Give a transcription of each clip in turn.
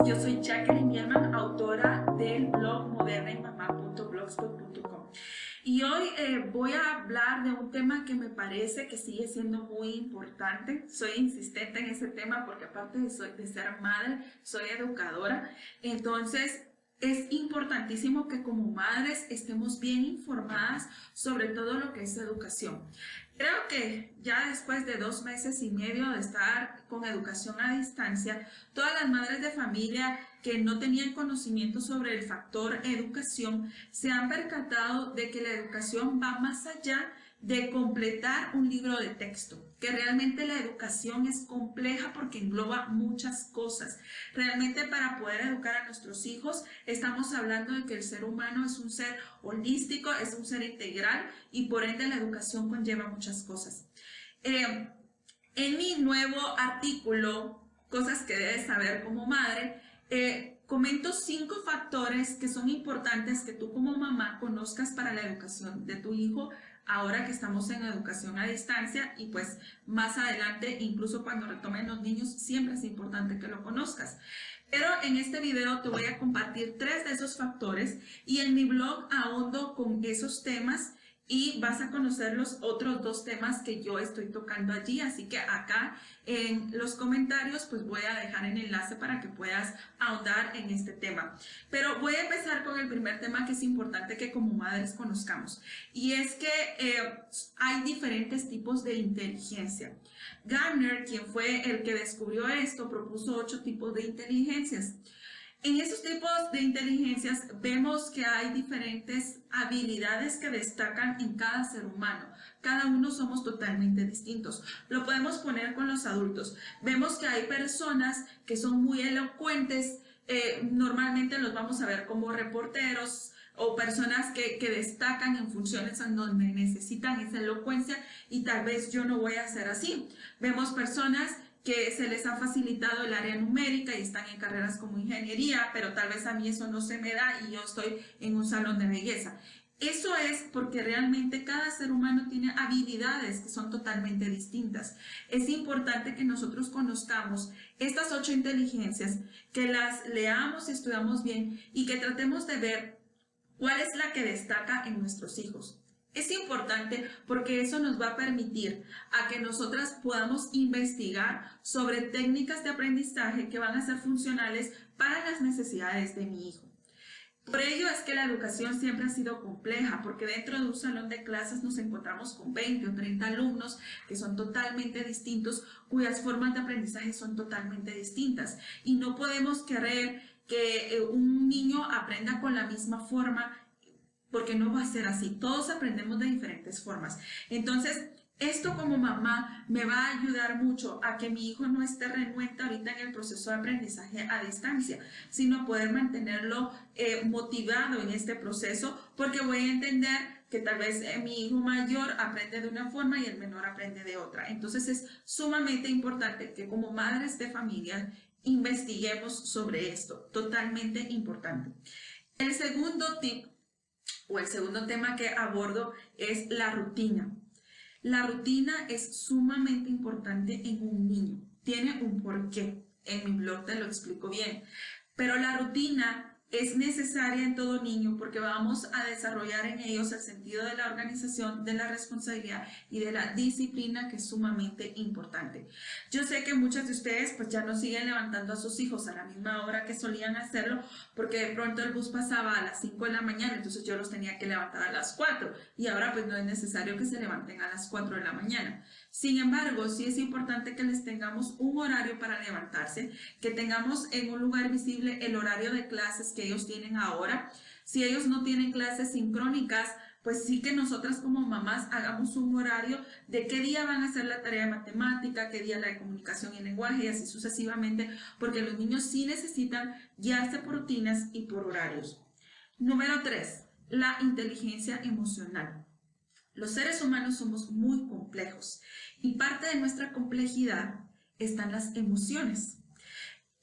yo soy Jacqueline Mielman, autora del blog modernaymamá.blogspot.com, y hoy voy a hablar de un tema que me parece que sigue siendo muy importante. Soy insistente en ese tema porque aparte de ser madre, soy educadora. Entonces es importantísimo que como madres estemos bien informadas sobre todo lo que es educación. Creo que ya después de 2 meses y medio de estar con educación a distancia, todas las madres de familia que no tenían conocimiento sobre el factor educación se han percatado de que la educación va más allá de completar un libro de texto, que realmente la educación es compleja porque engloba muchas cosas. Realmente para poder educar a nuestros hijos estamos hablando de que el ser humano es un ser holístico, es un ser integral y por ende la educación conlleva muchas cosas. En mi nuevo artículo, Cosas que debes saber como madre, comento 5 factores que son importantes que tú como mamá conozcas para la educación de tu hijo ahora que estamos en educación a distancia, y pues más adelante, incluso cuando retomen los niños, siempre es importante que lo conozcas. Pero en este video te voy a compartir 3 de esos factores y en mi blog ahondo con esos temas y vas a conocer los otros 2 temas que yo estoy tocando allí. Así que acá en los comentarios pues voy a dejar el enlace para que puedas ahondar en este tema. Pero voy a empezar con el primer tema que es importante que como madres conozcamos, y es que hay diferentes tipos de inteligencia. Gardner, quien fue el que descubrió esto, propuso 8 tipos de inteligencias. En estos tipos de inteligencias vemos que hay diferentes habilidades que destacan en cada ser humano. Cada uno somos totalmente distintos. Lo podemos poner con los adultos. Vemos que hay personas que son muy elocuentes, normalmente los vamos a ver como reporteros o personas que destacan en funciones en donde necesitan esa elocuencia, y tal vez yo no voy a ser así. Vemos personas que se les ha facilitado el área numérica y están en carreras como ingeniería, pero tal vez a mí eso no se me da y yo estoy en un salón de belleza. Eso es porque realmente cada ser humano tiene habilidades que son totalmente distintas. Es importante que nosotros conozcamos estas 8 inteligencias, que las leamos y estudiamos bien y que tratemos de ver cuál es la que destaca en nuestros hijos. Es importante porque eso nos va a permitir a que nosotras podamos investigar sobre técnicas de aprendizaje que van a ser funcionales para las necesidades de mi hijo. Por ello es que la educación siempre ha sido compleja, porque dentro de un salón de clases nos encontramos con 20 o 30 alumnos que son totalmente distintos, cuyas formas de aprendizaje son totalmente distintas. Y no podemos querer que un niño aprenda con la misma forma, porque no va a ser así. Todos aprendemos de diferentes formas. Entonces, esto como mamá me va a ayudar mucho a que mi hijo no esté renuente ahorita en el proceso de aprendizaje a distancia, sino poder mantenerlo motivado en este proceso, porque voy a entender que tal vez mi hijo mayor aprende de una forma y el menor aprende de otra. Entonces es sumamente importante que como madres de familia investiguemos sobre esto, totalmente importante. El segundo tip o el segundo tema que abordo es la rutina. La rutina es sumamente importante en un niño. Tiene un porqué. En mi blog te lo explico bien. Pero la rutina es necesaria en todo niño porque vamos a desarrollar en ellos el sentido de la organización, de la responsabilidad y de la disciplina, que es sumamente importante. Yo sé que muchas de ustedes pues ya no siguen levantando a sus hijos a la misma hora que solían hacerlo, porque de pronto el bus pasaba a las 5 de la mañana, entonces yo los tenía que levantar a las 4, y ahora pues no es necesario que se levanten a las 4 de la mañana. Sin embargo, sí es importante que les tengamos un horario para levantarse, que tengamos en un lugar visible el horario de clases que ellos tienen ahora. Si ellos no tienen clases sincrónicas, pues sí que nosotras como mamás hagamos un horario de qué día van a hacer la tarea de matemática, qué día la de comunicación y lenguaje, y así sucesivamente, porque los niños sí necesitan guiarse por rutinas y por horarios. Número 3, la inteligencia emocional. Los seres humanos somos muy complejos y parte de nuestra complejidad están las emociones.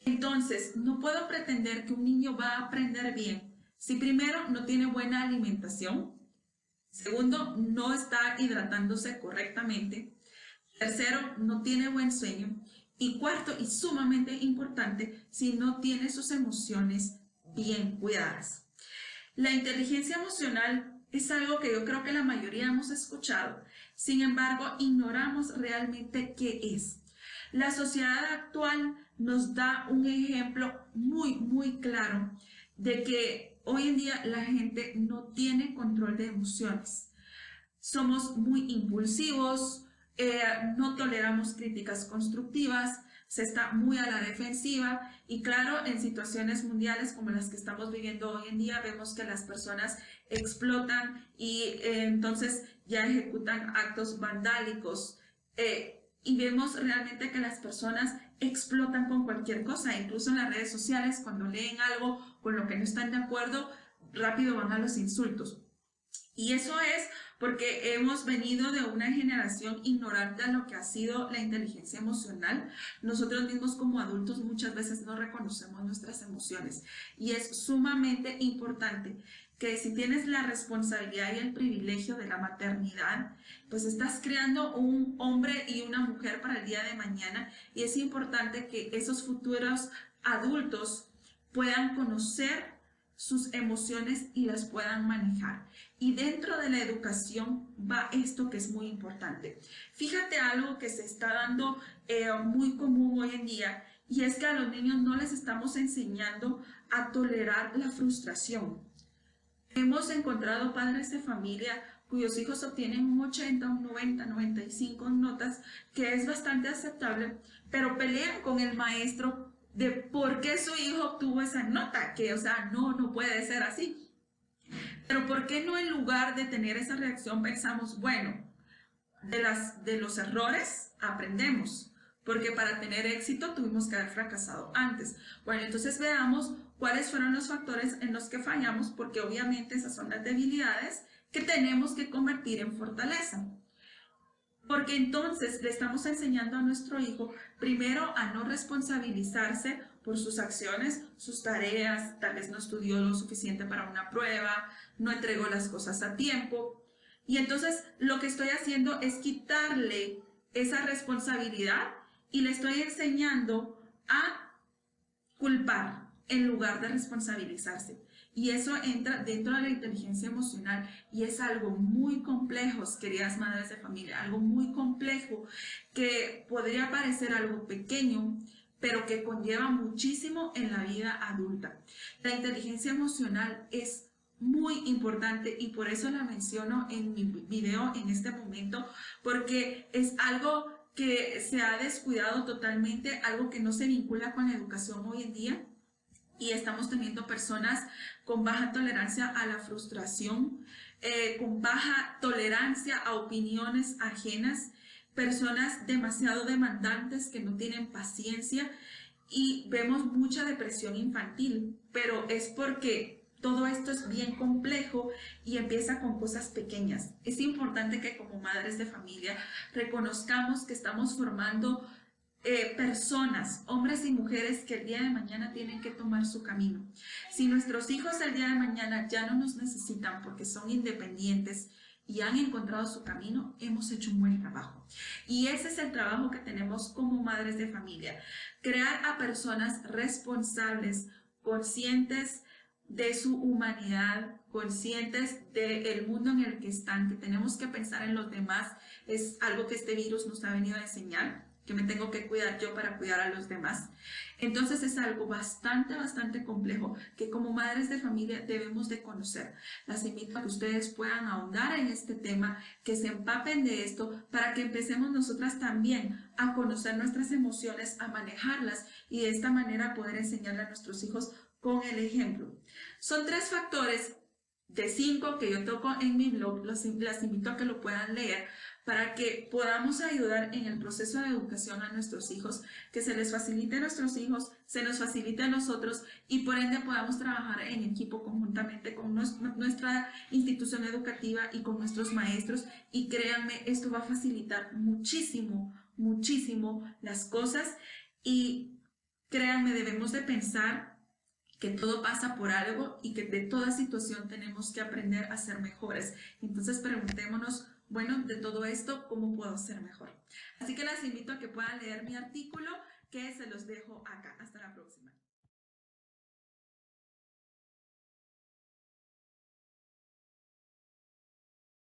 Entonces, no puedo pretender que un niño va a aprender bien si primero no tiene buena alimentación, segundo, no está hidratándose correctamente, tercero, no tiene buen sueño, Y cuarto, y sumamente importante, si no tiene sus emociones bien cuidadas. La inteligencia emocional es algo que yo creo que la mayoría hemos escuchado, sin embargo, ignoramos realmente qué es. La sociedad actual nos da un ejemplo muy claro de que hoy en día la gente no tiene control de emociones. Somos muy impulsivos, no toleramos críticas constructivas, se está muy a la defensiva y claro, en situaciones mundiales como las que estamos viviendo hoy en día, vemos que las personas explotan y entonces ya ejecutan actos vandálicos y vemos realmente que las personas explotan con cualquier cosa, incluso en las redes sociales, cuando leen algo con lo que no están de acuerdo, rápido van a los insultos. Y eso es porque hemos venido de una generación ignorante a lo que ha sido la inteligencia emocional. Nosotros mismos como adultos muchas veces no reconocemos nuestras emociones y es sumamente importante que si tienes la responsabilidad y el privilegio de la maternidad, pues estás creando un hombre y una mujer para el día de mañana y es importante que esos futuros adultos puedan conocer sus emociones y las puedan manejar. Y dentro de la educación va esto que es muy importante. Fíjate algo que se está dando muy común hoy en día y es que a los niños no les estamos enseñando a tolerar la frustración. Hemos encontrado padres de familia cuyos hijos obtienen un 80, un 90, 95 notas, que es bastante aceptable, pero pelean con el maestro de por qué su hijo obtuvo esa nota, que o sea, no puede ser así. Pero ¿por qué no en lugar de tener esa reacción pensamos, bueno, de los errores aprendemos? Porque para tener éxito tuvimos que haber fracasado antes. Bueno, entonces veamos cuáles fueron los factores en los que fallamos, porque obviamente esas son las debilidades que tenemos que convertir en fortaleza. Porque entonces le estamos enseñando a nuestro hijo primero a no responsabilizarse por sus acciones, sus tareas, tal vez no estudió lo suficiente para una prueba, no entregó las cosas a tiempo. Y entonces lo que estoy haciendo es quitarle esa responsabilidad y le estoy enseñando a culpar en lugar de responsabilizarse. Y eso entra dentro de la inteligencia emocional y es algo muy complejo, queridas madres de familia, algo muy complejo que podría parecer algo pequeño, pero que conlleva muchísimo en la vida adulta. La inteligencia emocional es muy importante y por eso la menciono en mi video en este momento, porque es algo que se ha descuidado totalmente, algo que no se vincula con la educación hoy en día. Y estamos teniendo personas con baja tolerancia a la frustración, con baja tolerancia a opiniones ajenas, personas demasiado demandantes que no tienen paciencia y vemos mucha depresión infantil, pero es porque todo esto es bien complejo y empieza con cosas pequeñas. Es importante que como madres de familia reconozcamos que estamos formando personas, hombres y mujeres que el día de mañana tienen que tomar su camino. Si nuestros hijos el día de mañana ya no nos necesitan porque son independientes y han encontrado su camino, hemos hecho un buen trabajo. Y ese es el trabajo que tenemos como madres de familia, crear a personas responsables, conscientes de su humanidad, conscientes del mundo en el que están, que tenemos que pensar en los demás, es algo que este virus nos ha venido a enseñar, que me tengo que cuidar yo para cuidar a los demás. Entonces es algo bastante complejo que como madres de familia debemos de conocer. Las invito a que ustedes puedan ahondar en este tema, que se empapen de esto para que empecemos nosotras también a conocer nuestras emociones, a manejarlas y de esta manera poder enseñarle a nuestros hijos con el ejemplo. Son 3 factores de 5 que yo toco en mi blog, las invito a que lo puedan leer para que podamos ayudar en el proceso de educación a nuestros hijos, que se les facilite a nuestros hijos, se nos facilite a nosotros y por ende podamos trabajar en equipo conjuntamente con nuestra institución educativa y con nuestros maestros y créanme, esto va a facilitar muchísimo las cosas y créanme, debemos de pensar que todo pasa por algo y que de toda situación tenemos que aprender a ser mejores. Entonces preguntémonos bueno, de todo esto, cómo puedo ser mejor. Así que las invito a que puedan leer mi artículo, que se los dejo acá. Hasta la próxima.